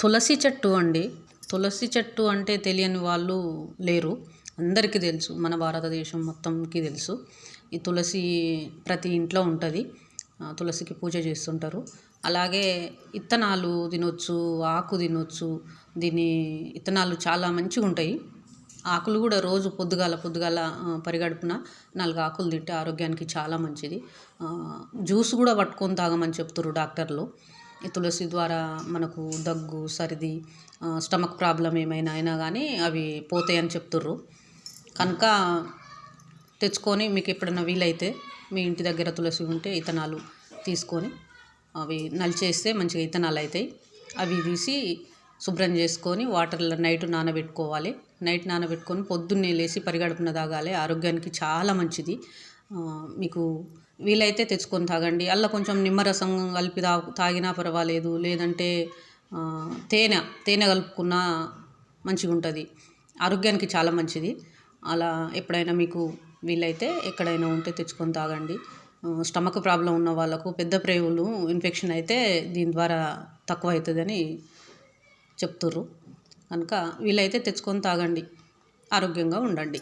తులసి చెట్టు అండి. తులసి చెట్టు అంటే తెలియని వాళ్ళు లేరు. అందరికీ తెలుసు. మన భారతదేశం మొత్తంకి తెలుసు. ఈ తులసి ప్రతి ఇంట్లో ఉంటుంది. తులసికి పూజ చేస్తుంటారు. అలాగే ఇత్తనాలు తినొచ్చు, ఆకు తినొచ్చు. దీని ఇత్తనాలు చాలా మంచిగా ఉంటాయి. ఆకులు కూడా రోజు పొద్దుగాల పొద్దుగాల పరిగడుపున 4 ఆకులు తింటే ఆరోగ్యానికి చాలా మంచిది. జ్యూస్ కూడా పట్టుకొని తాగమని చెప్తుర్రు డాక్టర్లు. ఈ తులసి ద్వారా మనకు దగ్గు, సర్ది, స్టమక్ ప్రాబ్లం ఏమైనా అయినా కానీ అవి పోతాయని చెప్తుర్రు. కనుక తెచ్చుకొని మీకు ఎప్పుడైనా వీలైతే మీ ఇంటి దగ్గర తులసి ఉంటే ఇత్తనాలు తీసుకొని అవి నలిచేస్తే మంచిగా ఇత్తనాలు అవుతాయి. అవి తీసి శుభ్రం చేసుకొని వాటర్లో నైట్ నానబెట్టుకోవాలి. నైట్ నానబెట్టుకొని పొద్దున్నే లేచి పరిగడుపున తాగాలి. ఆరోగ్యానికి చాలా మంచిది. మీకు వీలైతే తెచ్చుకొని తాగండి. అలా కొంచెం నిమ్మరసం కలిపి తాగినా పర్వాలేదు. లేదంటే తేనె కలుపుకున్నా మంచిగా ఉంటుంది. ఆరోగ్యానికి చాలా మంచిది. అలా ఎప్పుడైనా మీకు వీలైతే ఎక్కడైనా ఉంటే తెచ్చుకొని తాగండి. స్టమక్ ప్రాబ్లం ఉన్న వాళ్ళకు, పెద్ద ప్రేవులు ఇన్ఫెక్షన్ అయితే దీని ద్వారా తక్కువ అవుతుందని చెప్తుర్రు. కనుక వీలైతే తెచ్చుకొని తాగండి. ఆరోగ్యంగా ఉండండి.